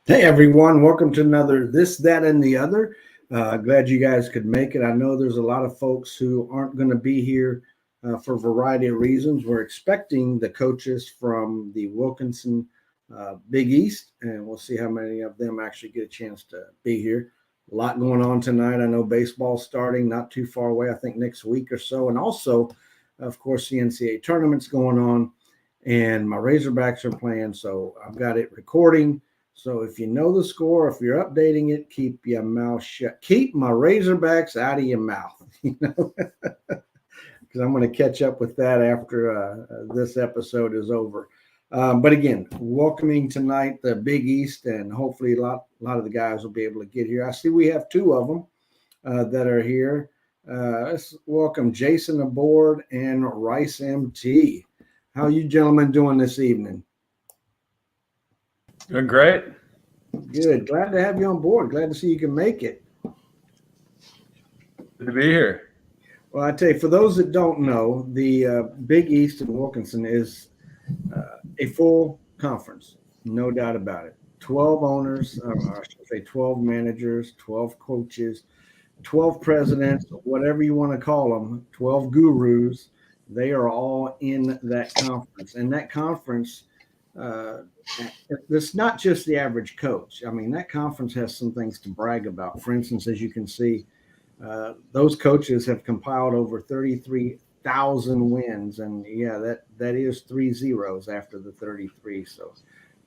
Hey everyone, welcome to another This, That, and the Other. Glad you guys could make it. I know there's a lot of folks who aren't going to be here for a variety of reasons. We're expecting the coaches from the Wilkinson Big East, and we'll see how many of them actually get a chance to be here. A lot going on tonight. I know baseball's starting not too far away, I think next week or so. And also, of course, the NCAA tournament's going on, and my Razorbacks are playing. So I've got it recording. So if you know the score, if you're updating it, keep your mouth shut. Keep my Razorbacks out of your mouth, because I'm going to catch up with that after this episode is over. But again, welcoming tonight the Big East, and hopefully a lot of the guys will be able to get here. I see we have two of them that are here. Let's welcome Jason aboard and Rice MT. How are you gentlemen doing this evening? Doing great. Good. Glad to have you on board. Glad to see you can make it. Good to be here. Well, I tell you, for those that don't know, the Big East in Wilkinson is a full conference, no doubt about it. 12 owners, I should say 12 managers, 12 coaches, 12 presidents, whatever you want to call them, 12 gurus. They are all in that conference. And that conference, it's not just the average coach. I mean, that conference has some things to brag about. For instance, as you can see, those coaches have compiled over 33,000 wins. And yeah, that is 3 zeros after the 33. So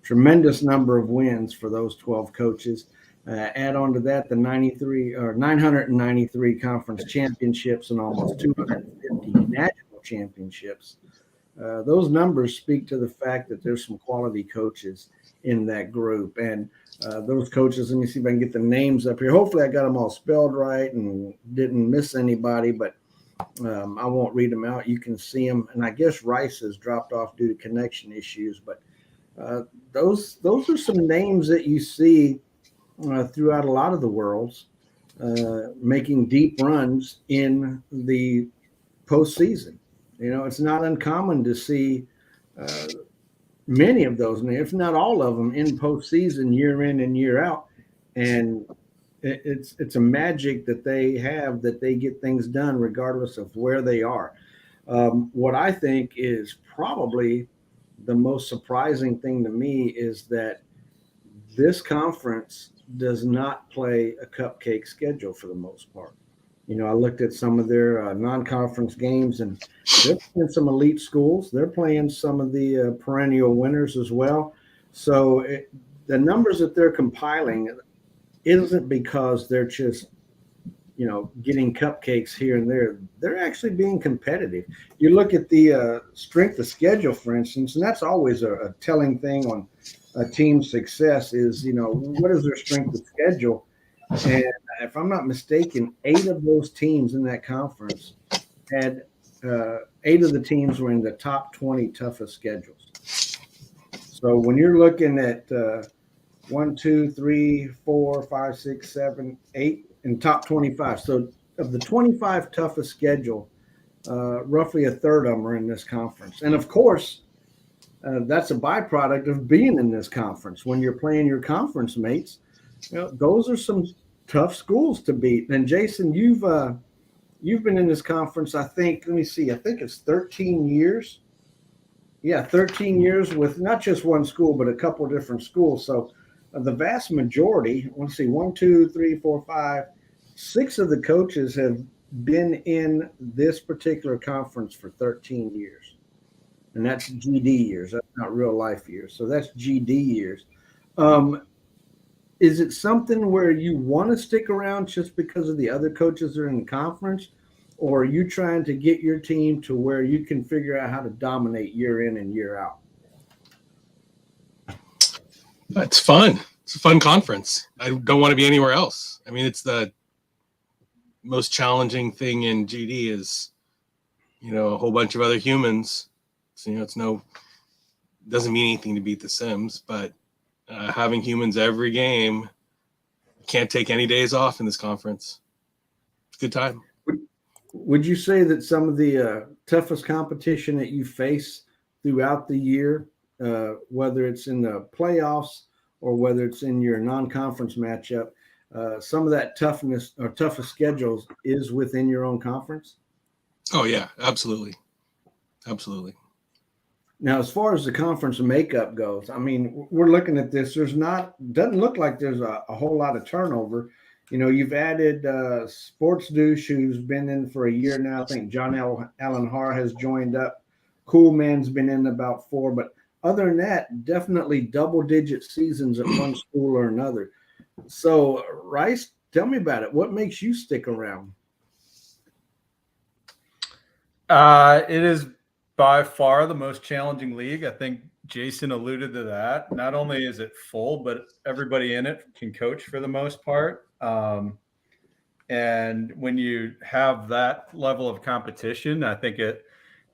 tremendous number of wins for those 12 coaches. Add on to that the 993 conference championships and almost 250 national championships. Those numbers speak to the fact that there's some quality coaches in that group. And those coaches, let me see if I can get the names up here. Hopefully I got them all spelled right and didn't miss anybody, but I won't read them out. You can see them. And I guess Rice has dropped off due to connection issues, but those are some names that you see throughout a lot of the worlds making deep runs in the postseason. You know, it's not uncommon to see many of those, if not all of them, in postseason year in and year out. And it's a magic that they have, that they get things done regardless of where they are. What I think is probably the most surprising thing to me is that this conference does not play a cupcake schedule for the most part. You know, I looked at some of their non-conference games, and they're playing some elite schools. They're playing some of the perennial winners as well. So the numbers that they're compiling isn't because they're just, you know, getting cupcakes here and there. They're actually being competitive. You look at the strength of schedule, for instance, and that's always a telling thing on a team's success is, you know, what is their strength of schedule? And if I'm not mistaken, 8 of those teams in that conference had 8 of the teams were in the top 20 toughest schedules. So when you're looking at 1, 2, 3, 4, 5, 6, 7, 8 in top 25. So of the 25 toughest schedule, roughly a third of them are in this conference. And of course, that's a byproduct of being in this conference. When you're playing your conference mates, you know, those are some tough schools to beat. And Jason, you've been in this conference, I think, let me see, I think it's 13 years. Yeah, 13 years with not just one school, but a couple of different schools. So the vast majority, let's see, 1, 2, 3, 4, 5, 6 of the coaches have been in this particular conference for 13 years. And that's GD years. That's not real life years. So that's GD years. Is it something where you want to stick around just because of the other coaches that are in the conference? Or are you trying to get your team to where you can figure out how to dominate year in and year out? It's fun. It's a fun conference. I don't want to be anywhere else. I mean, it's the most challenging thing in GD is, you know, a whole bunch of other humans. So, you know, doesn't mean anything to beat the Sims, but having humans every game, can't take any days off in this conference. It's a good time. Would you say that some of the toughest competition that you face throughout the year, whether it's in the playoffs or whether it's in your non-conference matchup, some of that toughness or toughest schedules is within your own conference? Oh yeah, absolutely. Absolutely. Now, as far as the conference makeup goes, I mean, we're looking at this. Doesn't look like there's a whole lot of turnover. You know, you've added Sports Douche, who's been in for a year now. I think John Allen Har has joined up. Cool Man's been in about 4, but other than that, definitely double-digit seasons at one school or another. So, Rice, tell me about it. What makes you stick around? It is by far the most challenging league. I think Jason alluded to that. Not only is it full, but everybody in it can coach for the most part. And when you have that level of competition, I think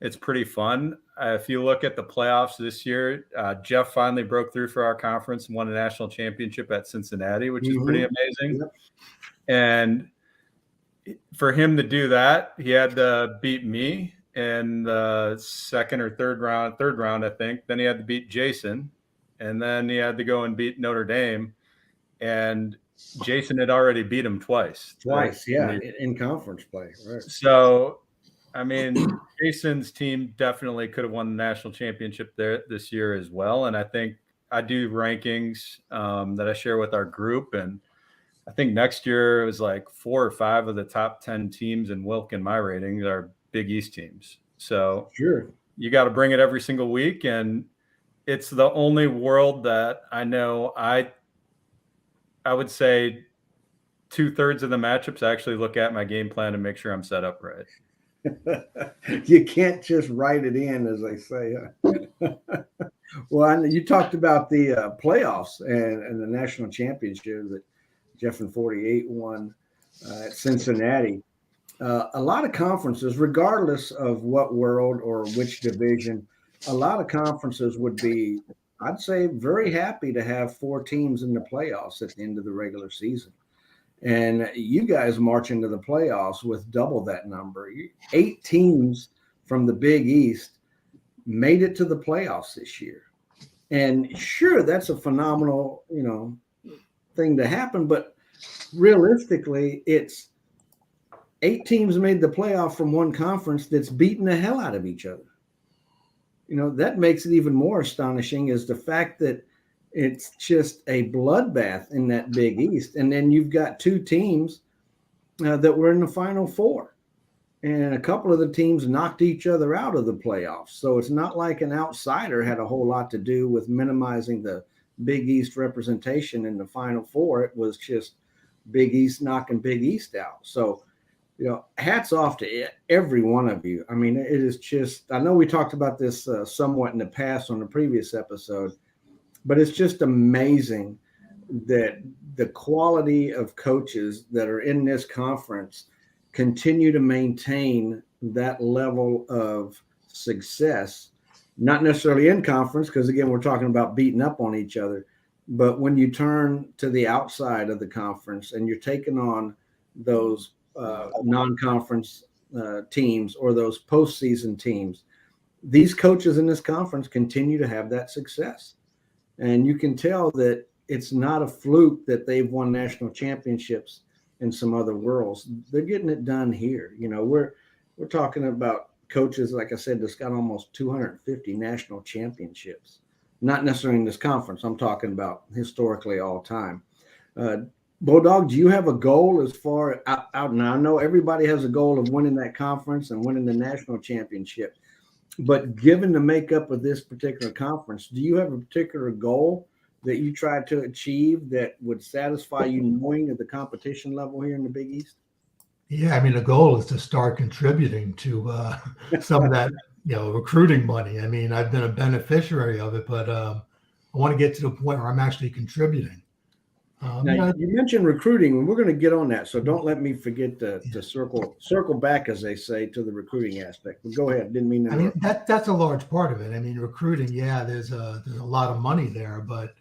it's pretty fun. If you look at the playoffs this year, Jeff finally broke through for our conference and won a national championship at Cincinnati, which is pretty amazing. Yep. And for him to do that, he had to beat me in the third round, I think. Then he had to beat Jason, and then he had to go and beat Notre Dame. And Jason had already beat him twice. Yeah, in conference play. Right. So, I mean, Jason's team definitely could have won the national championship there this year as well. And I think I do rankings that I share with our group. And I think next year it was like 4 or 5 of the top 10 teams in Wilkin, my ratings, are Big East teams. So sure, you got to bring it every single week. And it's the only world that I know I would say 2/3 of the matchups I actually look at my game plan and make sure I'm set up right. You can't just write it in, as they say. Well, you talked about the playoffs and the national championship that Jeff and 48 won at Cincinnati. A lot of conferences, regardless of what world or which division, a lot of conferences would be, I'd say, very happy to have 4 teams in the playoffs at the end of the regular season. And you guys march into the playoffs with double that number. 8 teams from the Big East made it to the playoffs this year. And sure, that's a phenomenal, thing to happen. But realistically, it's 8 teams made the playoff from one conference that's beating the hell out of each other. That makes it even more astonishing is the fact that it's just a bloodbath in that Big East. And then you've got 2 teams that were in the Final Four. And a couple of the teams knocked each other out of the playoffs. So it's not like an outsider had a whole lot to do with minimizing the Big East representation in the Final Four. It was just Big East knocking Big East out. So, hats off to every one of you. I mean, it is just, I know we talked about this somewhat in the past on the previous episode, but it's just amazing that the quality of coaches that are in this conference continue to maintain that level of success, not necessarily in conference, because again, we're talking about beating up on each other, but when you turn to the outside of the conference and you're taking on those non-conference teams or those postseason teams, these coaches in this conference continue to have that success. And you can tell that it's not a fluke that they've won national championships in some other worlds. They're getting it done here. We're talking about coaches, like I said, that's got almost 250 national championships. Not necessarily in this conference. I'm talking about historically all time. Bodog, do you have a goal as far out now? I know everybody has a goal of winning that conference and winning the national championship. But given the makeup of this particular conference, do you have a particular goal that you try to achieve that would satisfy you knowing of the competition level here in the Big East? Yeah, I mean, the goal is to start contributing to some of that, recruiting money. I mean, I've been a beneficiary of it, but I want to get to the point where I'm actually contributing. Now, you mentioned recruiting, and we're going to get on that, so don't let me forget to circle back, as they say, to the recruiting aspect. But go ahead. Didn't mean to interrupt. I mean, that's a large part of it. I mean, recruiting, yeah, there's a lot of money there, but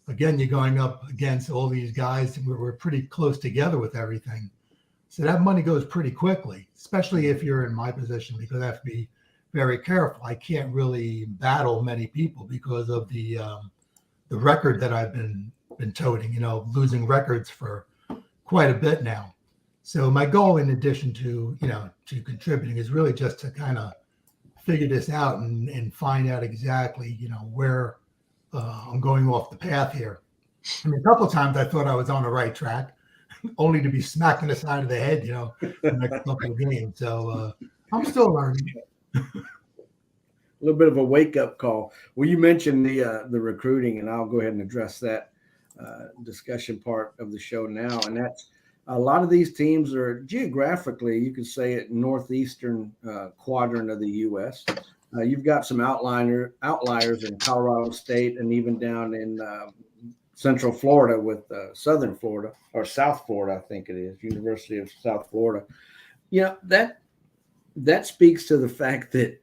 again, you're going up against all these guys. We're pretty close together with everything, so that money goes pretty quickly, especially if you're in my position, because I have to be very careful. I can't really battle many people because of the record that I've been been toting, losing records for quite a bit now. So my goal, in addition to, to contributing, is really just to kind of figure this out and find out exactly, where I'm going off the path here. I mean, a couple of times I thought I was on the right track, only to be smacked in the side of the head, the next couple of games. So I'm still learning. A little bit of a wake-up call. Well, you mentioned the recruiting, and I'll go ahead and address that discussion part of the show now. And that's a lot of these teams are geographically, you could say, it northeastern quadrant of the U.S. You've got some outliers in Colorado State and even down in Central Florida with Southern Florida, or South Florida, I think it is, University of South Florida. That speaks to the fact that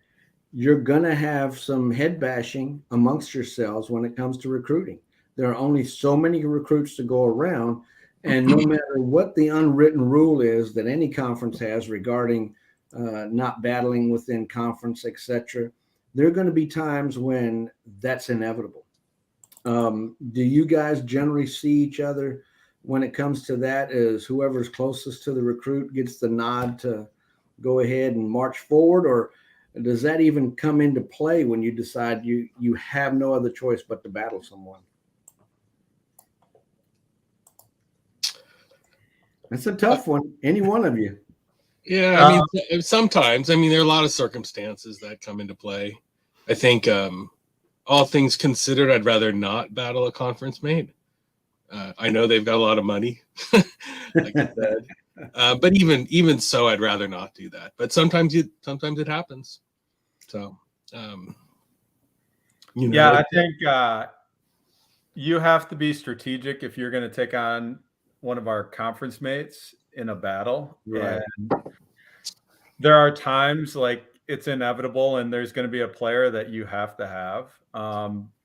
you're going to have some head bashing amongst yourselves when it comes to recruiting. There are only so many recruits to go around, and no matter what the unwritten rule is that any conference has regarding not battling within conference, etc., there are going to be times when that's inevitable. Do you guys generally see each other when it comes to that as whoever's closest to the recruit gets the nod to go ahead and march forward, or does that even come into play when you decide you have no other choice but to battle someone? That's a tough one. Any one of you. Yeah, I mean, sometimes. I mean, there are a lot of circumstances that come into play. I think all things considered, I'd rather not battle a conference mate. I know they've got a lot of money, like I said. But even so, I'd rather not do that. But sometimes it happens. So, yeah, I think you have to be strategic if you're going to take on one of our conference mates in a battle. Right. And there are times like it's inevitable, and there's going to be a player that you have to have.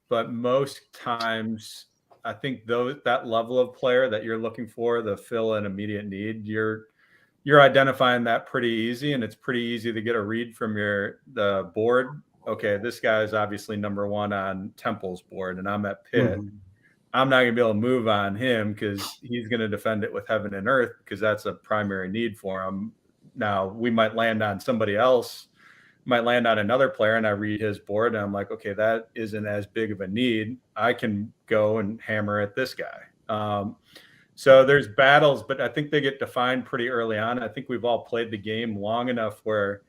But most times, I think that level of player that you're looking for, the fill an immediate need, you're identifying that pretty easy, and it's pretty easy to get a read from the board. Okay, this guy is obviously number one on Temple's board, and I'm at Pitt. Mm-hmm. I'm not going to be able to move on him because he's going to defend it with heaven and earth because that's a primary need for him. Now, we might land on somebody else, might land on another player, and I read his board, and I'm like, okay, that isn't as big of a need. I can go and hammer at this guy. So there's battles, but I think they get defined pretty early on. I think we've all played the game long enough where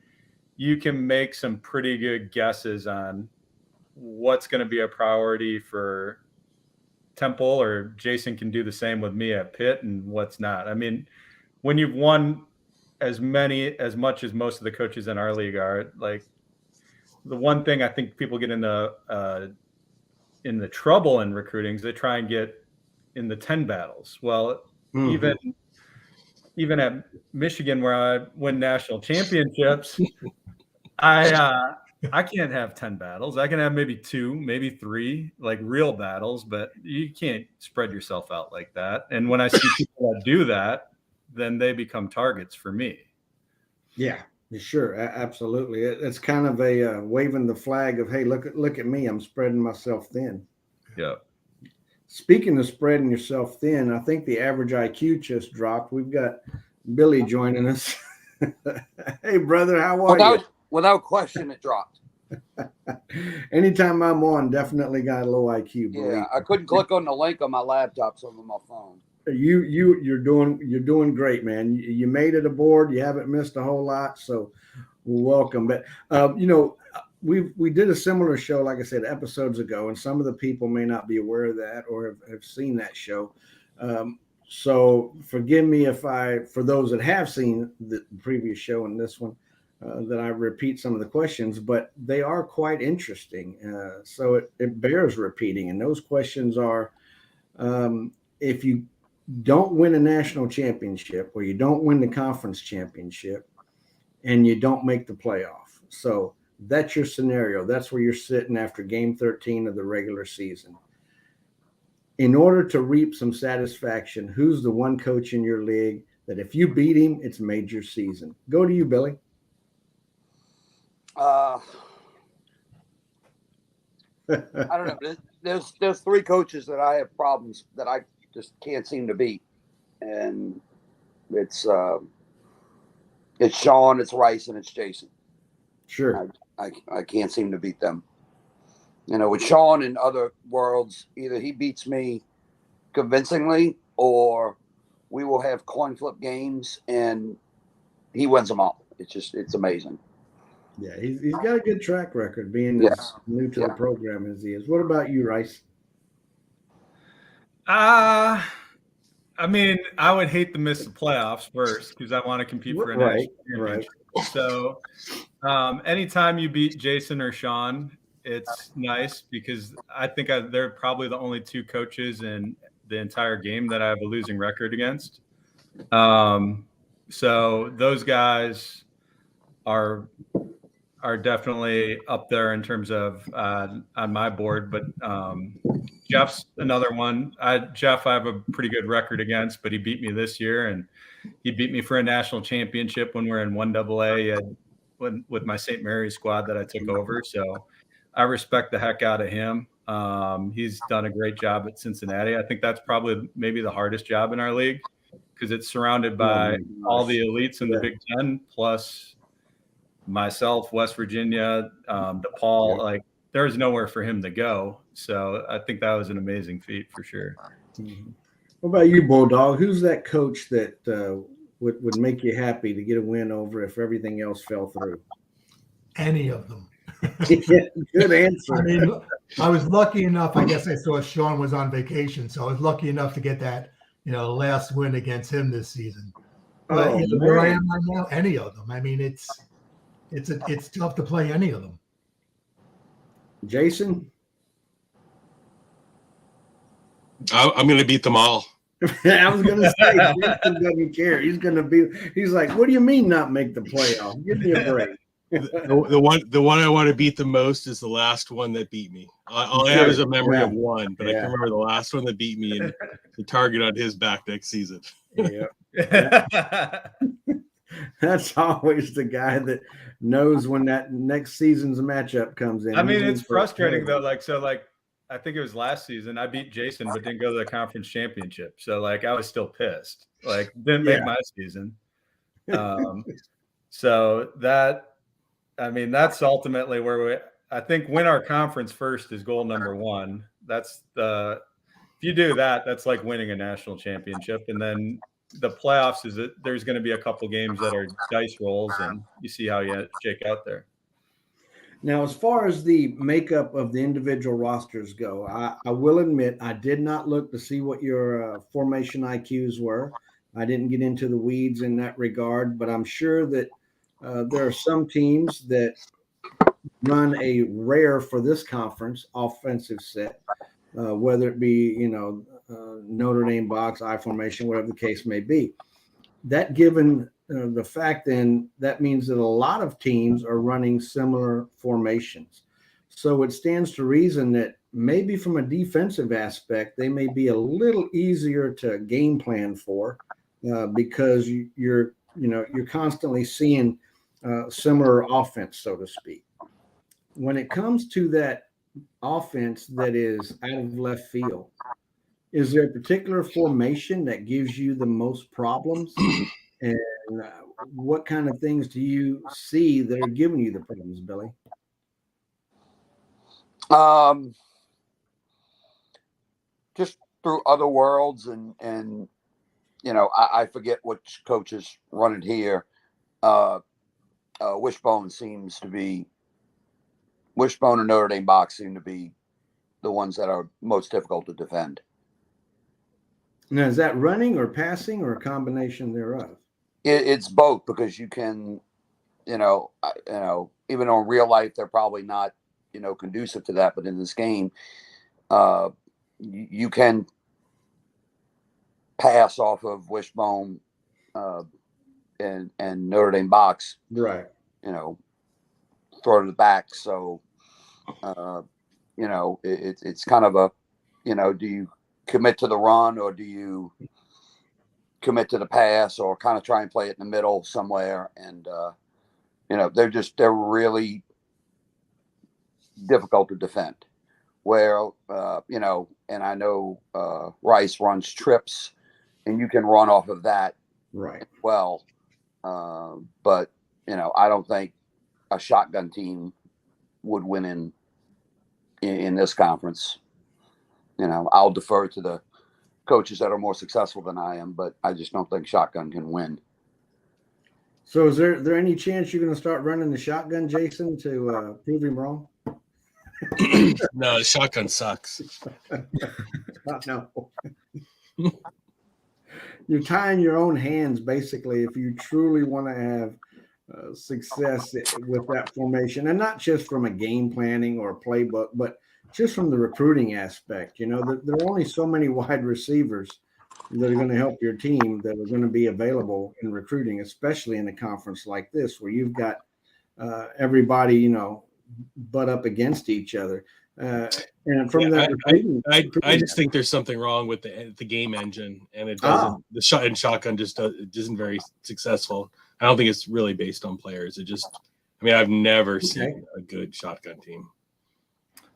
you can make some pretty good guesses on what's going to be a priority for Temple, or Jason can do the same with me at Pitt, and what's not. I mean, when you've won as much as most of the coaches in our league are, like, the one thing I think people get in the trouble in recruiting is they try and get in the 10 battles. Well, mm-hmm. even at Michigan, where I win national championships, I can't have 10 battles. I can have maybe 2, maybe 3, like real battles, but you can't spread yourself out like that. And when I see people that do that, then they become targets for me. Yeah, sure. Absolutely. It's kind of a waving the flag of, hey, look at me. I'm spreading myself thin. Yeah. Speaking of spreading yourself thin, I think the average IQ just dropped. We've got Billy joining us. Hey, brother, how are you? Without question, it dropped. Anytime I'm on, definitely got a low IQ. Yeah, I couldn't click on the link on my laptop, so I'm on my phone. You're doing great, man. You made it aboard. You haven't missed a whole lot, so welcome. But we did a similar show, like I said, episodes ago, and some of the people may not be aware of that or have seen that show. So forgive me for those that have seen the previous show and this one, that I repeat some of the questions, but they are quite interesting. So it bears repeating. And those questions are, if you don't win a national championship, or you don't win the conference championship, and you don't make the playoff. So that's your scenario. That's where you're sitting after game 13 of the regular season. In order to reap some satisfaction, who's the one coach in your league that if you beat him, it's made your season? Go to you, Billy. I don't know. There's three coaches that I have problems that I just can't seem to beat, and it's Sean, it's Rice, and it's Jason. Sure. I can't seem to beat them. You know, with Sean in other worlds, either he beats me convincingly or we will have coin flip games and he wins them all. It's amazing. Yeah, he's got a good track record being Yeah. as new to the program as he is. What about you, Rice? I mean, I would hate to miss the playoffs first because I want to compete for a national championship. So anytime you beat Jason or Sean, it's nice because I think they're probably the only two coaches in the entire game that I have a losing record against. So those guys are definitely up there in terms of on my board. But Jeff's another one. Jeff, I have a pretty good record against, but he beat me this year, and he beat me for a national championship when we were in 1AA with my St. Mary's squad that I took over. So I respect the heck out of him. He's done a great job at Cincinnati. I think that's probably maybe the hardest job in our league because it's surrounded by all the elites in the Big Ten, plus myself, West Virginia, DePaul. Like, there's nowhere for him to go. So I think that was an amazing feat for sure. Mm-hmm. What about you, Bulldog? Who's that coach that would make you happy to get a win over if everything else fell through? Any of them. Yeah, good answer. I mean, I was lucky enough. I guess I saw Sean was on vacation, so I was lucky enough to get that, last win against him this season. But where I am right now, any of them. I mean, it's tough to play any of them. Jason? I'm going to beat them all. I was going to say, Jason doesn't care. He's like, what do you mean not make the playoff? Give me a break. The one I want to beat the most is the last one that beat me. All I have is a memory of one, but I can remember the last one that beat me and the target on his back next season. Yeah. That's always the guy that knows when that next season's matchup comes in. I mean, it's frustrating though. I think it was last season I beat Jason, but didn't go to the conference championship. So I was still pissed. Didn't make my season. So that's ultimately where I think win our conference first is goal number one. If you do that, that's like winning a national championship. And then the playoffs there's going to be a couple games that are dice rolls and you see how you shake out there. Now, as far as the makeup of the individual rosters go, I will admit I did not look to see what your formation IQs were. I didn't get into the weeds in that regard, but I'm sure that there are some teams that run a rare for this conference offensive set, whether it be, Notre Dame box, I formation, whatever the case may be. That given the fact, then that means that a lot of teams are running similar formations. So it stands to reason that maybe from a defensive aspect, they may be a little easier to game plan for because you're constantly seeing similar offense, so to speak. When it comes to that offense that is out of left field, is there a particular formation that gives you the most problems? And what kind of things do you see that are giving you the problems, Billy? Just through other worlds and I forget which coaches run it here. Wishbone and Notre Dame box seem to be the ones that are most difficult to defend. Now, is that running or passing or a combination thereof? It's both because you can, even in real life, they're probably not, conducive to that. But in this game, you can pass off of Wishbone and Notre Dame box, right? Throw to the back. So, it's kind of a, do you commit to the run or do you commit to the pass or kind of try and play it in the middle somewhere? And, they're really difficult to defend. where, and I know Rice runs trips, and you can run off of that Right. as well. But, I don't think a shotgun team would win in this conference. I'll defer to the coaches that are more successful than I am, but I just don't think shotgun can win. So is there any chance you're going to start running the shotgun, Jason, to prove him wrong? No, the shotgun sucks. No. You're tying your own hands, basically, if you truly want to have success with that formation, and not just from a game planning or a playbook, but just from the recruiting aspect. There are only so many wide receivers that are going to help your team that are going to be available in recruiting, especially in a conference like this, where you've got everybody, butt up against each other. And from that, I just think there's something wrong with the game engine, and it doesn't. The shotgun just isn't very successful. I don't think it's really based on players. I've never seen a good shotgun team.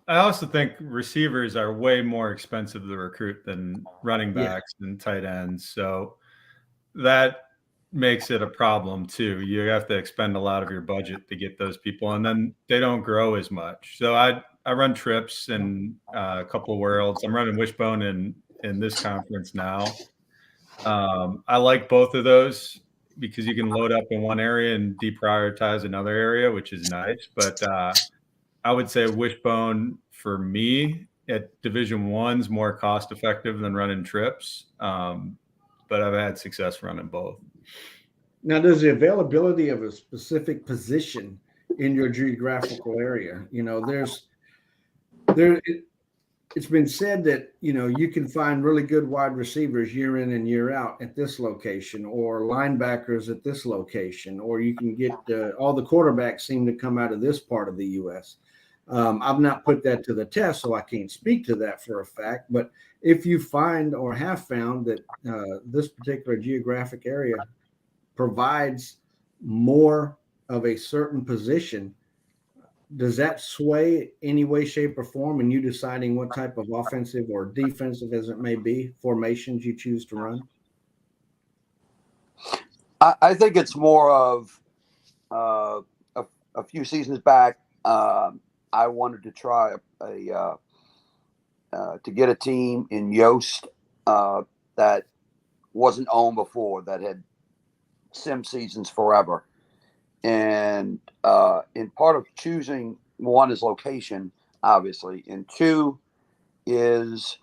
I also think receivers are way more expensive to recruit than running backs and tight ends. So that makes it a problem too. You have to expend a lot of your budget to get those people, and then they don't grow as much. So I run trips in a couple of worlds. I'm running Wishbone in this conference now. I like both of those because you can load up in one area and deprioritize another area, which is nice. But I would say Wishbone for me at Division I's more cost effective than running trips. But I've had success running both. Now, does the availability of a specific position in your geographical area, it's been said that, you can find really good wide receivers year in and year out at this location, or linebackers at this location, or you can get all the quarterbacks seem to come out of this part of the U.S. I've not put that to the test, so I can't speak to that for a fact. But if you find or have found that this particular geographic area provides more of a certain position, does that sway any way, shape, or form in you deciding what type of offensive or defensive, as it may be, formations you choose to run? I think it's more of a few seasons back. I wanted to try to get a team in Yost that wasn't owned before, that had sim seasons forever. And in part of choosing, one is location, obviously, and two is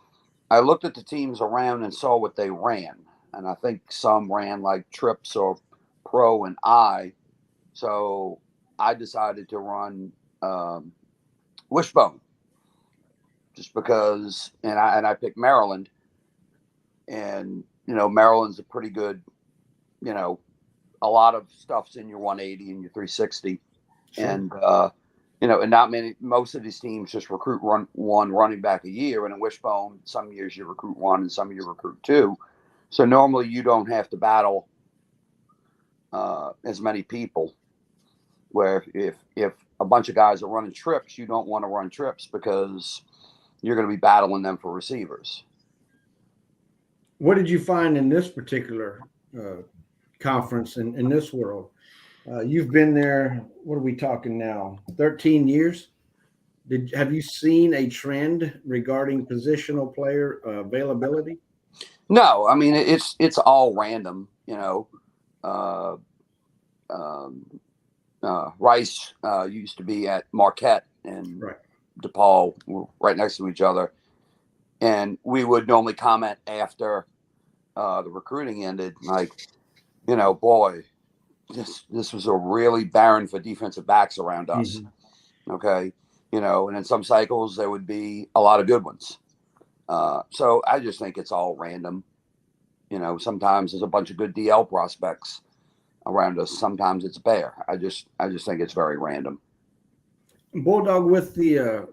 I looked at the teams around and saw what they ran. And I think some ran like trips or pro and I. So I decided to run Wishbone just because, and I picked Maryland, and Maryland's a pretty good, a lot of stuff's in your 180 and your 360, sure. And and most of these teams just recruit one running back a year, and in Wishbone some years you recruit one and some you recruit two, so normally you don't have to battle as many people. Where if a bunch of guys are running trips, you don't want to run trips because you're going to be battling them for receivers. What did you find in this particular conference in this world? You've been there, what are we talking now, 13 years? Have you seen a trend regarding positional player availability? No, I mean, it's all random, Rice used to be at Marquette and right. DePaul were right next to each other. And we would normally comment after the recruiting ended, like, boy, this was a really barren for defensive backs around us. Mm-hmm. Okay. And in some cycles there would be a lot of good ones. So I just think it's all random. Sometimes there's a bunch of good DL prospects around us. Sometimes it's bare. I just think it's very random. Bulldog, with the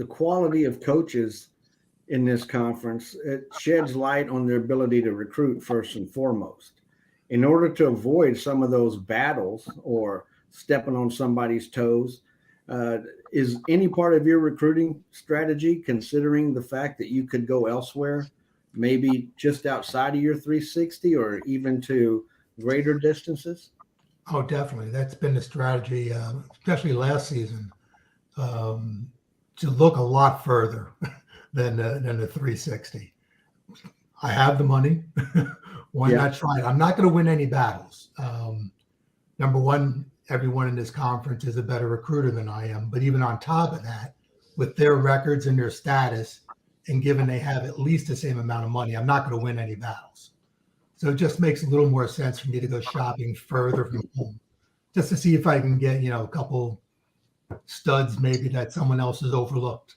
quality of coaches in this conference, it sheds light on their ability to recruit first and foremost. In order to avoid some of those battles or stepping on somebody's toes, Is any part of your recruiting strategy considering the fact that you could go elsewhere, maybe just outside of your 360 or even to greater distances? Oh, definitely. That's been the strategy, especially last season, to look a lot further than the 360. I have the money. Why not try it? I'm not going to win any battles. Number one, everyone in this conference is a better recruiter than I am. But even on top of that, with their records and their status, and given they have at least the same amount of money, I'm not going to win any battles. So it just makes a little more sense for me to go shopping further from home, just to see if I can get, a couple studs maybe that someone else has overlooked.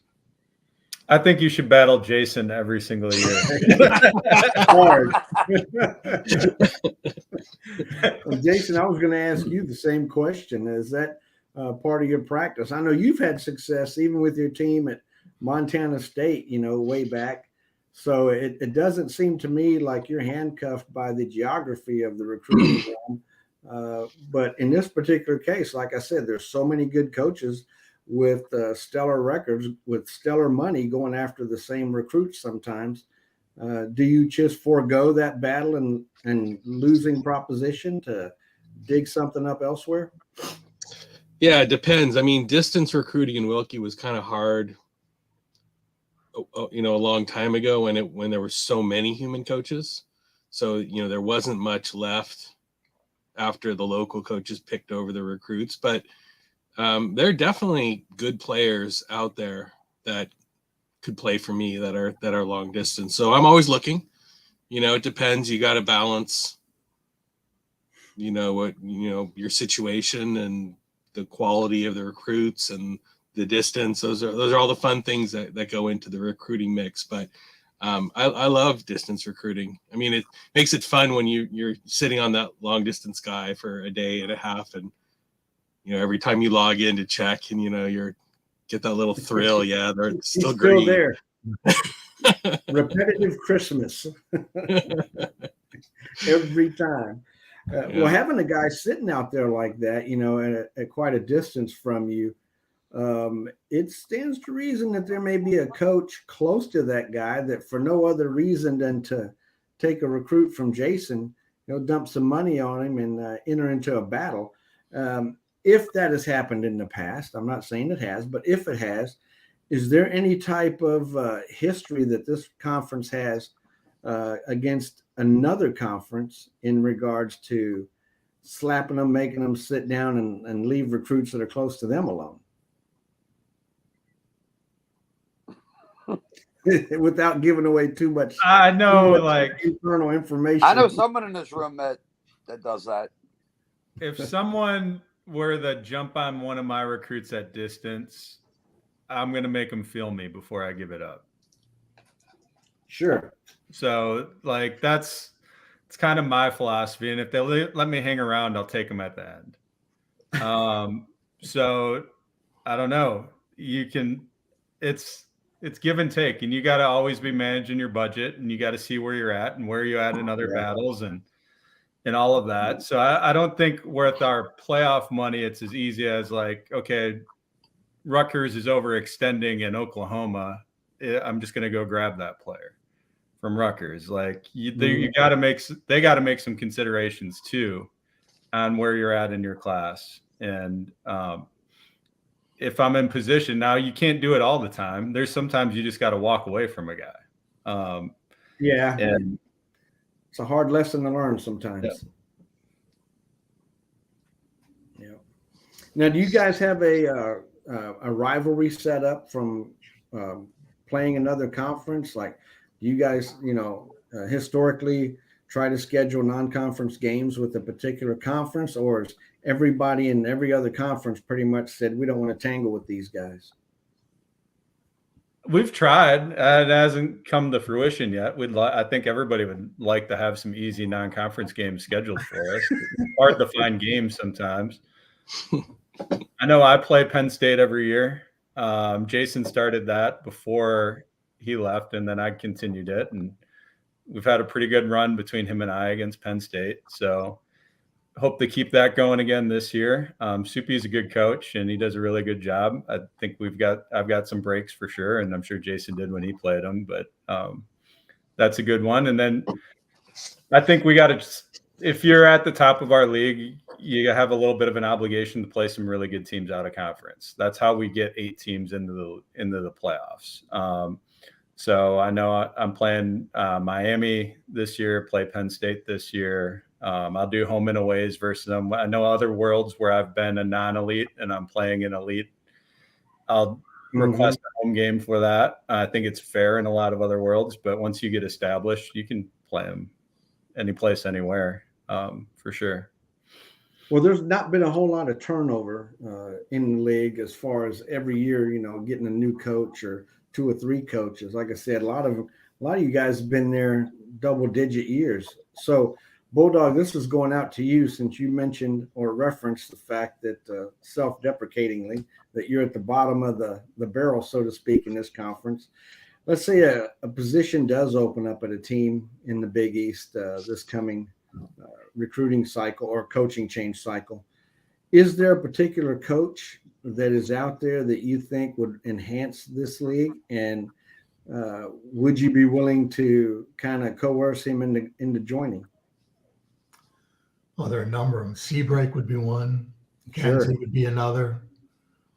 I think you should battle Jason every single year. Hard. Well, Jason, I was going to ask you the same question. Is that part of your practice? I know you've had success even with your team at Montana State, way back. So it doesn't seem to me like you're handcuffed by the geography of the recruiting realm. But in this particular case, like I said, there's so many good coaches with stellar records, with stellar money going after the same recruits sometimes. Do you just forego that battle and losing proposition to dig something up elsewhere? Yeah, it depends. I mean, distance recruiting in Wilkie was kind of hard, a long time ago when there were so many human coaches. So, there wasn't much left after the local coaches picked over the recruits. But there are definitely good players out there that could play for me that are long distance. So I'm always looking. It depends. You got to balance, your situation and the quality of the recruits and the distance. Those are all the fun things that go into the recruiting mix. But I love distance recruiting. I mean, it makes it fun when you're sitting on that long distance guy for a day and a half, and every time you log in to check, and you're get that little thrill. Yeah, they're still great. There. Repetitive Christmas every time. Well, having a guy sitting out there like that, at quite a distance from you, it stands to reason that there may be a coach close to that guy that for no other reason than to take a recruit from Jason, dump some money on him and enter into a battle. If that has happened in the past, I'm not saying it has, but if it has, is there any type of history that this conference has against another conference in regards to slapping them, making them sit down and leave recruits that are close to them alone? Without giving away too much. I know, internal information. I know someone in this room that does that. If someone were to jump on one of my recruits at distance, I'm going to make them feel me before I give it up. Sure. So it's kind of my philosophy. And if they let me hang around, I'll take them at the end. So I don't know. It's give and take, and you got to always be managing your budget, and you got to see where you're at and where you're at in other battles and all of that. So I don't think with our playoff money, it's as easy as okay, Rutgers is overextending in Oklahoma. I'm just going to go grab that player from Rutgers. They got to make some considerations too on where you're at in your class. And if I'm in position now, you can't do it all the time. There's sometimes you just got to walk away from a guy. And it's a hard lesson to learn sometimes. Yeah. Now, do you guys have a rivalry set up from playing another conference? Like, do you guys, historically try to schedule non-conference games with a particular conference, or is everybody in every other conference pretty much said, we don't want to tangle with these guys? We've tried. It hasn't come to fruition yet. I think everybody would like to have some easy non-conference games scheduled for us. It's hard to find games sometimes. I know I play Penn State every year. Jason started that before he left, and then I continued it. And we've had a pretty good run between him and I against Penn State. So hope to keep that going again this year. Soupy's a good coach, and he does a really good job. I think I've got some breaks for sure, and I'm sure Jason did when he played them. But that's a good one. And then I think we got to. If you're at the top of our league, you have a little bit of an obligation to play some really good teams out of conference. That's how we get 8 teams into the playoffs. So I know I'm playing Miami this year, play Penn State this year. I'll do home and aways versus them. I know other worlds where I've been a non-elite and I'm playing an elite. I'll request a home game for that. I think it's fair in a lot of other worlds, but once you get established, you can play them any place, anywhere, for sure. Well, there's not been a whole lot of turnover in the league as far as every year, getting a new coach or 2 or 3 coaches. Like I said, a lot of you guys have been there double-digit years. So, Bulldog, this is going out to you since you mentioned or referenced the fact that self-deprecatingly that you're at the bottom of the barrel, so to speak, in this conference. Let's say a position does open up at a team in the Big East this coming recruiting cycle or coaching change cycle. Is there a particular coach that is out there that you think would enhance this league? And would you be willing to kind of coerce him into joining? Well, there are a number of them. Seabreak would be one. Sure. Kenzie would be another.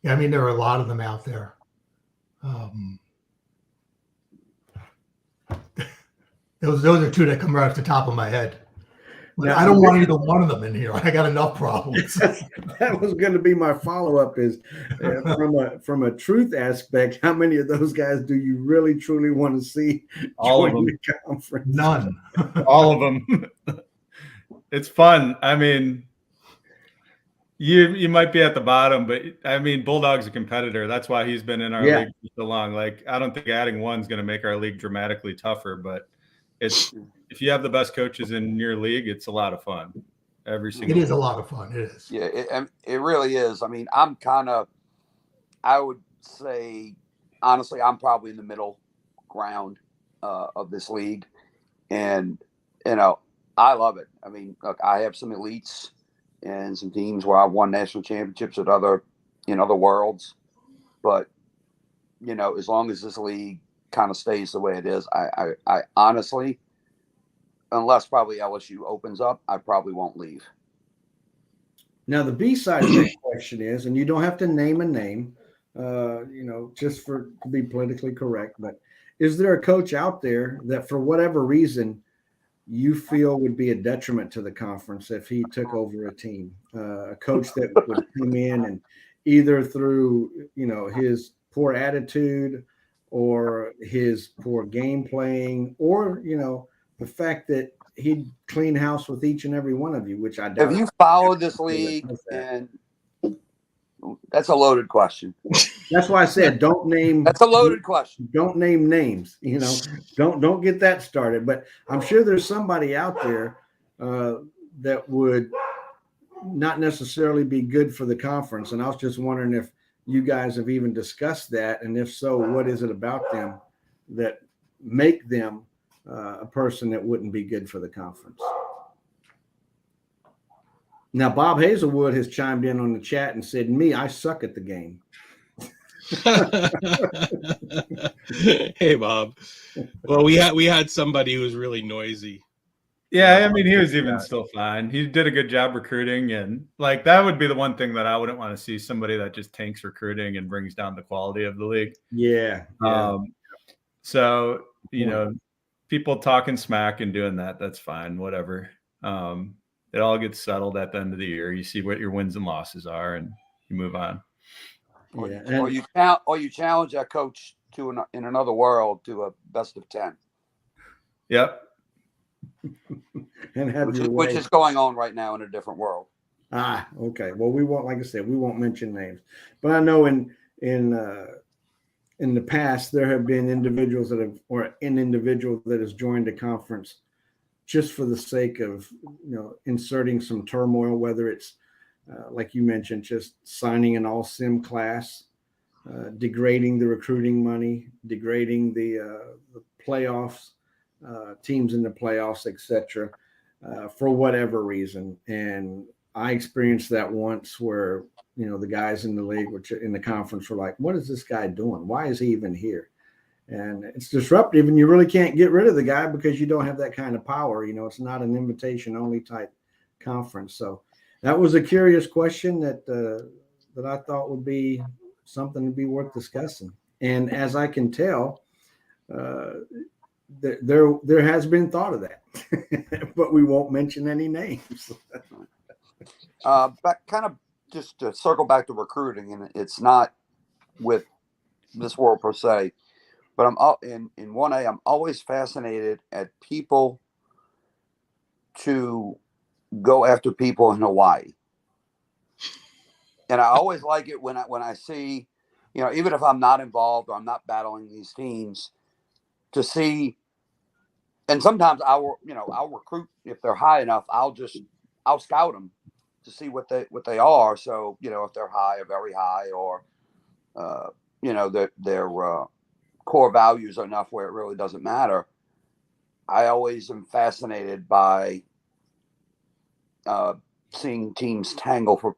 Yeah, I mean, there are a lot of them out there. Those are 2 that come right off the top of my head. But I don't want either one of them in here. I got enough problems. That was going to be my follow-up is from a truth aspect, how many of those guys do you really, truly want to see All join of them. the conference? None. All of them. It's fun. I mean, you might be at the bottom, but I mean, Bulldog's a competitor. That's why he's been in our league for so long. Like, I don't think adding one's going to make our league dramatically tougher, but if you have the best coaches in your league, it's a lot of fun. It is a lot of fun. It is. Yeah, it really is. I mean, I would say, honestly, I'm probably in the middle ground of this league. And, I love it. I mean, look, I have some elites and some teams where I've won national championships at other worlds. But, as long as this league kind of stays the way it is, I honestly, unless probably LSU opens up, I probably won't leave. Now, the B side of that question is, and you don't have to name a name, just to be politically correct, but is there a coach out there that for whatever reason you feel would be a detriment to the conference if he took over a team? A coach that would come in and either through, his poor attitude or his poor game playing or, the fact that he'd clean house with each and every one of you, which I doubt. Have you followed this league? And that's a loaded question. That's why I said don't name. That's a loaded question. Don't name names. Don't get that started. But I'm sure there's somebody out there that would not necessarily be good for the conference. And I was just wondering if you guys have even discussed that, and if so, what is it about them that make them a person that wouldn't be good for the conference? Now, Bob Hazelwood has chimed in on the chat and said, "Me, I suck at the game." Hey, Bob. Well, we had somebody who was really noisy. Yeah, I mean, he was even still fine. He did a good job recruiting, and like that would be the one thing that I wouldn't want to see, somebody that just tanks recruiting and brings down the quality of the league. Yeah. So people talking smack and doing that's fine, whatever. It all gets settled at the end of the year. You see what your wins and losses are, and you move on. Yeah. Or you challenge that coach in another world to a best of 10. Yep. And have which is going on right now in a different world. Okay. Well, we won't, like I said, we won't mention names, but I know in the past there have been individuals that have, or an individual that has joined a conference just for the sake of inserting some turmoil, whether it's like you mentioned, just signing an all-sim class, degrading the recruiting money, degrading the playoffs, teams in the playoffs, etc. for whatever reason. And I experienced that once where, the guys in the league, which in the conference, were like, what is this guy doing? Why is he even here? And it's disruptive, and you really can't get rid of the guy because you don't have that kind of power. It's not an invitation only type conference. So that was a curious question that I thought would be something to be worth discussing. And as I can tell, there has been thought of that, but we won't mention any names. But kind of just to circle back to recruiting, and it's not with this world per se, but I'm in 1A. I'm always fascinated at people to go after people in Hawaii, and I always like it when I see, even if I'm not involved or I'm not battling these teams, to see. And sometimes I'll recruit if they're high enough. I'll scout them to see what they are. So if they're high or very high, or their core values are enough where it really doesn't matter. I always am fascinated by seeing teams tangle for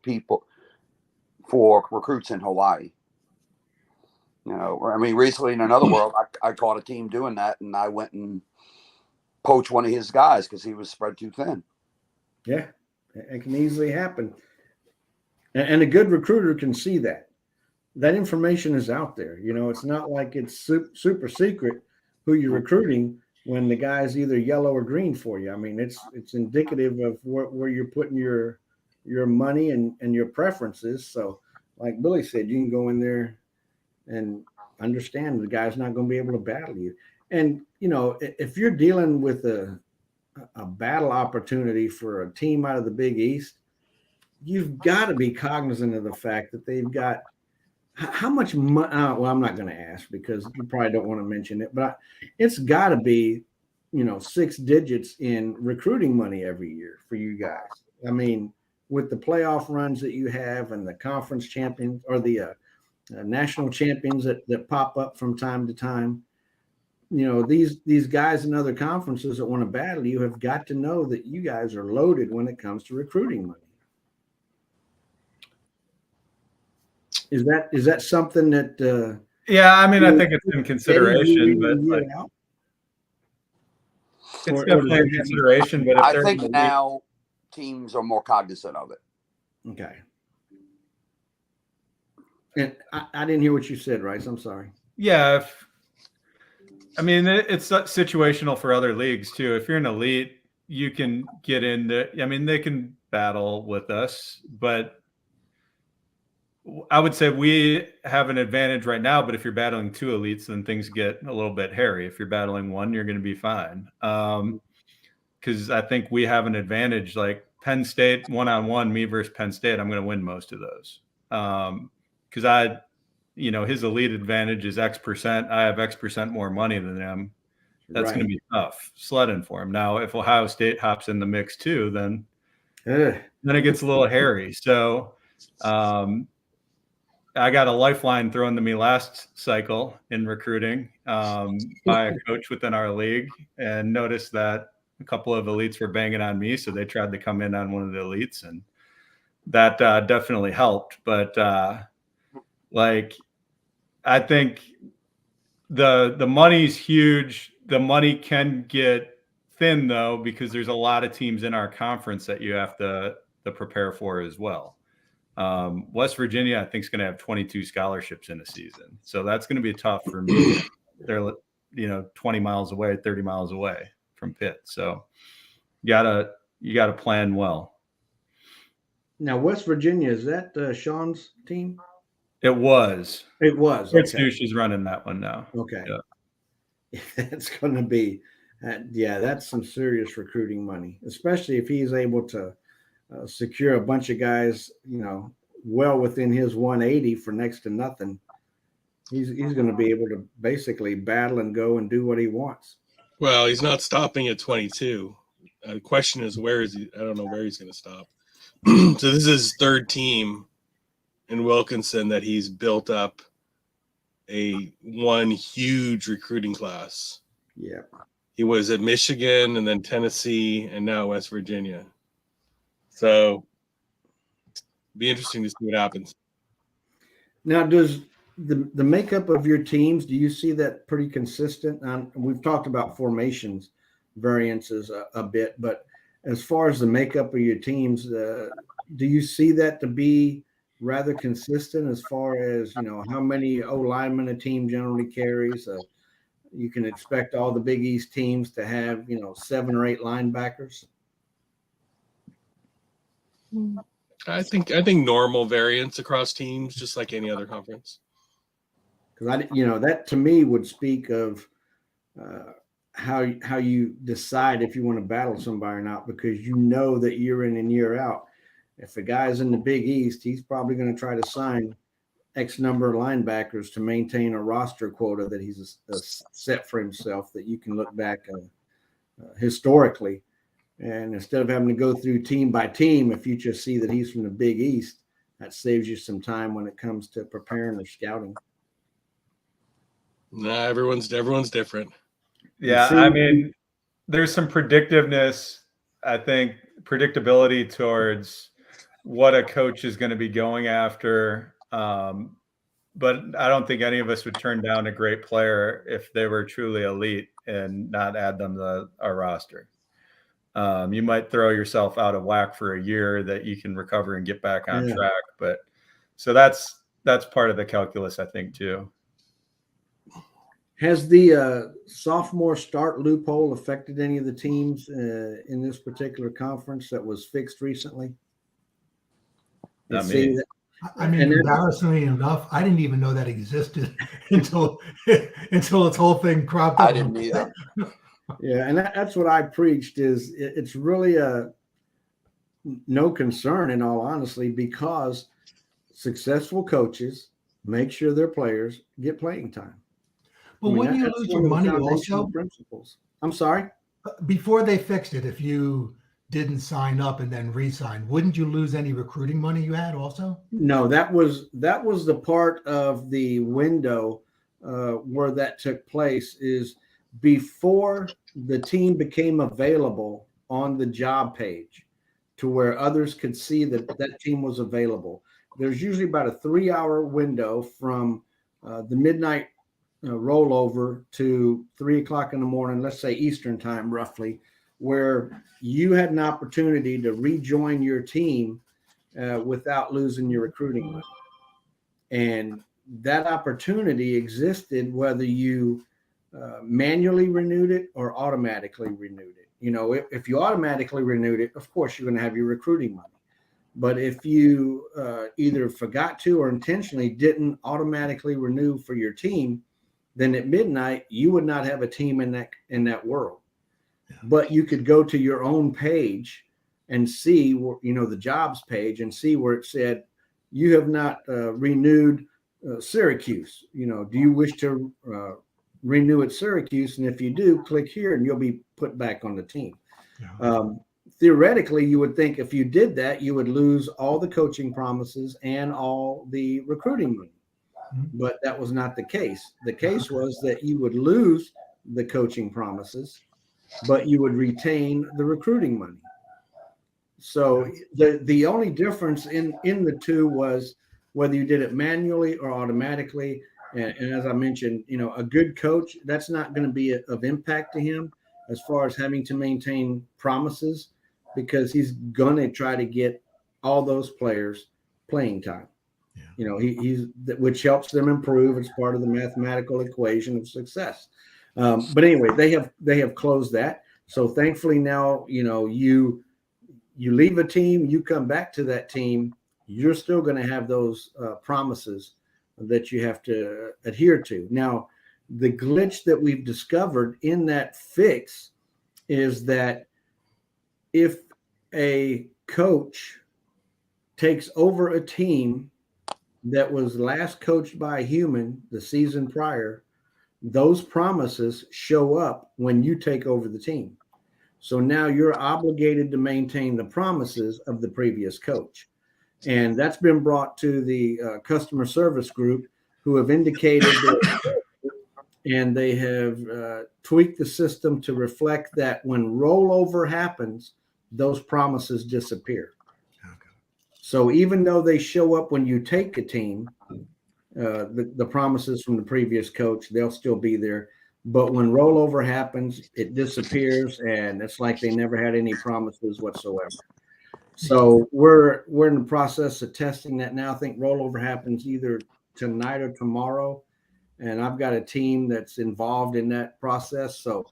recruits in Hawaii. Recently in another world, I caught a team doing that, and I went and poached one of his guys because he was spread too thin. Yeah, it can easily happen. And a good recruiter can see that. That information is out there. It's not like it's super secret who you're recruiting when the guy's either yellow or green for you. I mean, it's indicative of where you're putting your money and your preferences. So like Billy said, you can go in there and understand the guy's not going to be able to battle you. And, if you're dealing with a battle opportunity for a team out of the Big East, you've got to be cognizant of the fact that they've got how much money. Well, I'm not going to ask because you probably don't want to mention it, but it's got to be, 6 digits in recruiting money every year for you guys. I mean, with the playoff runs that you have and the conference champions or the national champions that pop up from time to time, these guys in other conferences that want to battle you have got to know that you guys are loaded when it comes to recruiting money. Is that something that? Yeah, I mean, I think it's in consideration, but it's definitely in consideration. But I think now teams are more cognizant of it. Okay. And I didn't hear what you said, Rice. I'm sorry. Yeah, it's situational for other leagues too. If you're an elite, you can get into. They can battle with us, but I would say we have an advantage right now. But if you're battling 2 elites, then things get a little bit hairy. If you're battling 1, you're going to be fine. Because I think we have an advantage. Like Penn State 1-on-1, me versus Penn State, I'm going to win most of those. Because his elite advantage is X%. I have X% more money than him. That's going to be tough sledding for him. Now, if Ohio State hops in the mix too, then it gets a little hairy. So I got a lifeline thrown to me last cycle in recruiting by a coach within our league, and noticed that a couple of elites were banging on me. So they tried to come in on one of the elites, and that definitely helped. But I think the money's huge. The money can get thin though, because there's a lot of teams in our conference that you have to prepare for as well. West Virginia, I think, is going to have 22 scholarships in a season. So that's going to be tough for me. They're, 20 miles away, 30 miles away from Pitt. So you gotta plan well. Now, West Virginia, is that Sean's team? It was. Fritz Douche is running that one now. Okay. Yeah. It's going to be, that's some serious recruiting money, especially if he's able to secure a bunch of guys, well within his 180 for next to nothing. He's going to be able to basically battle and go and do what he wants. Well, he's not stopping at 22. The question is, where is he? I don't know where he's going to stop. So this is his 3rd team in Wilkinson that he's built up one huge recruiting class. Yeah. He was at Michigan and then Tennessee and now West Virginia. So be interesting to see what happens. Now, does the makeup of your teams, do you see that pretty consistent? We've talked about formations variances a bit, but as far as the makeup of your teams, do you see that to be rather consistent as far as, how many O linemen a team generally carries? You can expect all the Big East teams to have, 7 or 8 linebackers. I think normal variance across teams, just like any other conference. Because that to me would speak of how you decide if you want to battle somebody or not, because that year in and year out, if a guy's in the Big East, he's probably going to try to sign X number of linebackers to maintain a roster quota that he's set for himself, that you can look back historically. And instead of having to go through team by team, if you just see that he's from the Big East, that saves you some time when it comes to preparing or scouting. Nah, everyone's different. Yeah, I mean, there's some predictiveness, I think, predictability towards what a coach is going to be going after. But I don't think any of us would turn down a great player if they were truly elite and not add them to our roster. You might throw yourself out of whack for a year that you can recover and get back on track. But so that's part of the calculus, I think, too. Has the sophomore start loophole affected any of the teams in this particular conference that was fixed recently? Embarrassingly enough, I didn't even know that existed until this whole thing cropped up. I didn't either. Yeah, and that's what I preached. Is it's really no concern, in all honesty, because successful coaches make sure their players get playing time. Well, wouldn't you lose your money also? Principles. I'm sorry? Before they fixed it, if you didn't sign up and then re-sign, wouldn't you lose any recruiting money you had also? No, that was the part of the window where that took place, is before the team became available on the job page to where others could see that team was available. There's usually about a 3-hour window from the midnight rollover to 3 o'clock in the morning, let's say Eastern time roughly, where you had an opportunity to rejoin your team without losing your recruiting money. And that opportunity existed whether you manually renewed it or automatically renewed it. If you automatically renewed it, of course, you're going to have your recruiting money. But if you either forgot to or intentionally didn't automatically renew for your team, then at midnight, you would not have a team in that world. Yeah. But you could go to your own page and see, the jobs page, and see where it said, you have not renewed Syracuse. Do you wish to renew at Syracuse? And if you do, click here and you'll be put back on the team. Yeah. Theoretically, you would think if you did that, you would lose all the coaching promises and all the recruiting money. But that was not the case. The case was that you would lose the coaching promises, but you would retain the recruiting money. So the only difference in the two was whether you did it manually or automatically. And as I mentioned, a good coach, that's not going to be of impact to him as far as having to maintain promises, because he's going to try to get all those players playing time. He's which helps them improve. It's part of the mathematical equation of success. But anyway, they have closed that. So thankfully now, you leave a team, you come back to that team, you're still going to have those promises that you have to adhere to. Now, the glitch that we've discovered in that fix is that if a coach takes over a team that was last coached by a human the season prior, those promises show up when you take over the team. So now you're obligated to maintain the promises of the previous coach. And that's been brought to the customer service group, who have indicated that and they have tweaked the system to reflect that when rollover happens, those promises disappear. Okay. So even though they show up when you take a team, the promises from the previous coach, they'll still be there. But when rollover happens, it disappears, and it's like they never had any promises whatsoever. So we're in the process of testing that now. I think rollover happens either tonight or tomorrow, and I've got a team that's involved in that process. So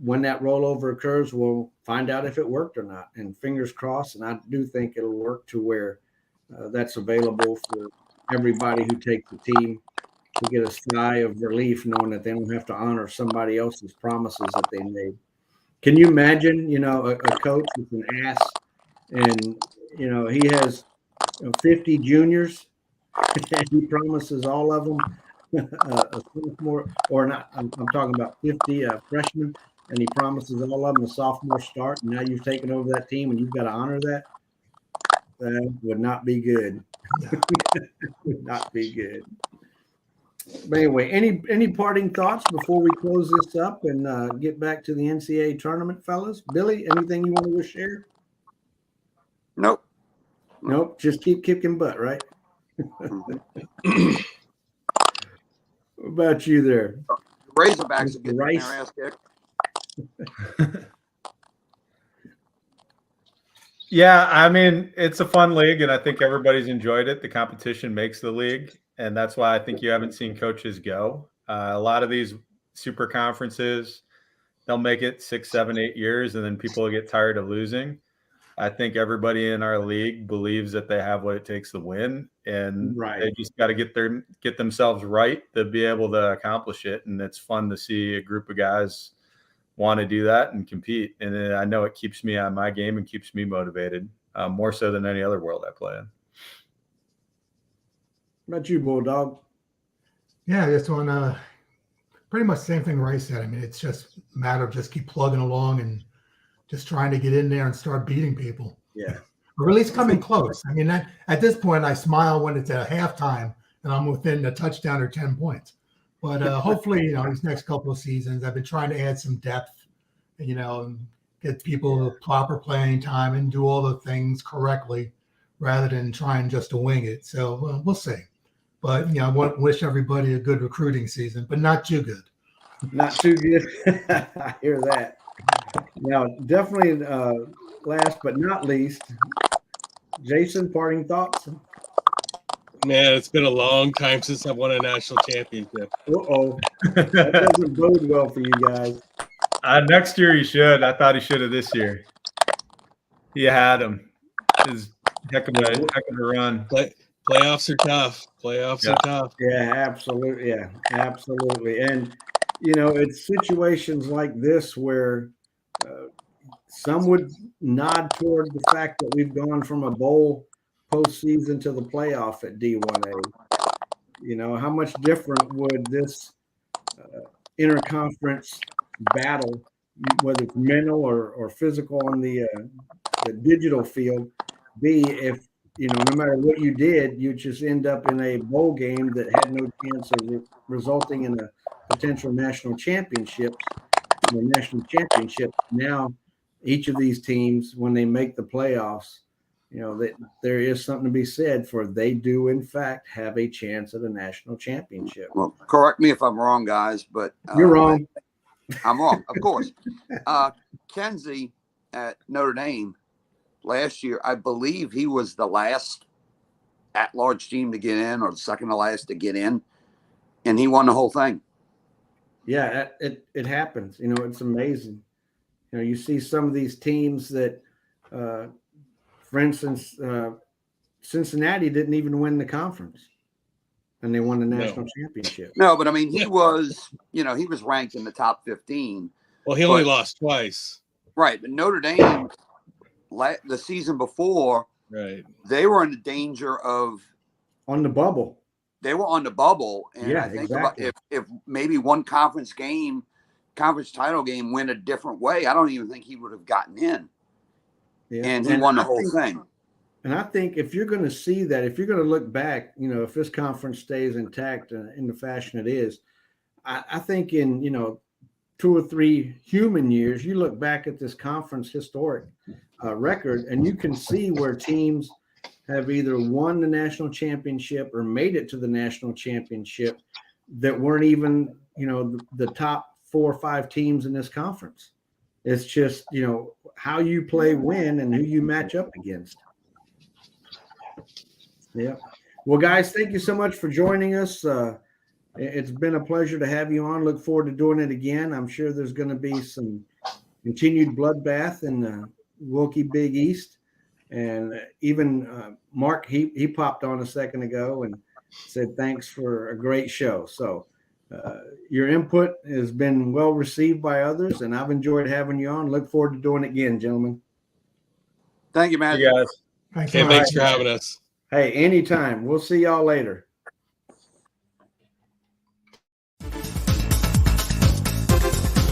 when that rollover occurs, we'll find out if it worked or not. And fingers crossed, and I do think it'll work to where that's available for everybody who takes the team to get a sigh of relief knowing that they don't have to honor somebody else's promises that they made. Can you imagine, a coach with an ass and, he has 50 juniors and he promises all of them a sophomore or not. I'm talking about 50 freshmen, and he promises all of them a sophomore start. And now you've taken over that team and you've got to honor that. That would not be good. Would not be good. But anyway, any parting thoughts before we close this up and get back to the NCAA tournament, fellas? Billy, anything you want to share? Nope. Nope. Just keep kicking butt, right? What about you there? Razorbacks are getting Rice. their ass kicked. Yeah, I mean, it's a fun league, and I think everybody's enjoyed it. The competition makes the league, and that's why I think you haven't seen coaches go. A lot of these super conferences, they'll make it 6, 7, 8 years, and then people get tired of losing. I think everybody in our league believes that they have what it takes to win, and they just got to get themselves right to be able to accomplish it. And it's fun to see a group of guys want to do that and compete. And I know it keeps me on my game and keeps me motivated more so than any other world I play in. What about you, Bulldog? Yeah, just on pretty much the same thing Rice said. I mean, it's just a matter of just keep plugging along and just trying to get in there and start beating people. Yeah. Or at least coming close. I mean, at this point, I smile when it's at halftime and I'm within a touchdown or 10 points. But hopefully, these next couple of seasons, I've been trying to add some depth, and get people the proper playing time and do all the things correctly rather than trying just to wing it. So we'll see. But, I wish everybody a good recruiting season, but not too good. Not too good. I hear that. Now, definitely last but not least, Jason, parting thoughts? Man, it's been a long time since I've won a national championship. Uh-oh. That doesn't bode well for you guys. Next year he should. I thought he should have this year. He had him. His heck of a run. Playoffs are tough. Playoffs are tough. Yeah, absolutely. Yeah, absolutely. And, it's situations like this where some would nod toward the fact that we've gone from a bowl postseason to the playoff at D1A. How much different would this interconference battle, whether it's mental or physical on the digital field, be if, no matter what you did, you just end up in a bowl game that had no chance of resulting in a potential national championship. Now, each of these teams, when they make the playoffs, that there is something to be said for they do, in fact, have a chance at a national championship. Well, correct me if I'm wrong, guys, but you're wrong. I'm wrong, of course. Kenzie at Notre Dame last year, I believe he was the last at-large team to get in, or the second to last to get in, and he won the whole thing. Yeah, it happens. It's amazing. You see some of these teams that, for instance, Cincinnati didn't even win the conference, and they won the national championship. No, but I mean, he was, he was ranked in the top 15. Well, he only lost twice. Right, but Notre Dame, the season before, right, they were in the danger of on the bubble. They were on the bubble, and I think exactly. if maybe one conference title game went a different way, I don't even think he would have gotten in. Yeah. And he won the whole thing. And I think if you're going to see that, if you're going to look back, if this conference stays intact in the fashion it is, I think in, 2 or 3 human years, you look back at this conference historic record, and you can see where teams have either won the national championship or made it to the national championship that weren't even, the top 4 or 5 teams in this conference. It's just, how you play win and who you match up against. Yeah. Well, guys, thank you so much for joining us. It's been a pleasure to have you on. Look forward to doing it again. I'm sure there's going to be some continued bloodbath in the Wilkie Big East. And even Mark, he popped on a second ago and said thanks for a great show. So your input has been well received by others, and I've enjoyed having you on. Look forward to doing it again, gentlemen. Thank you, Matt. You guys. Thanks, Okay, thanks for having us. Hey, anytime. We'll see y'all later.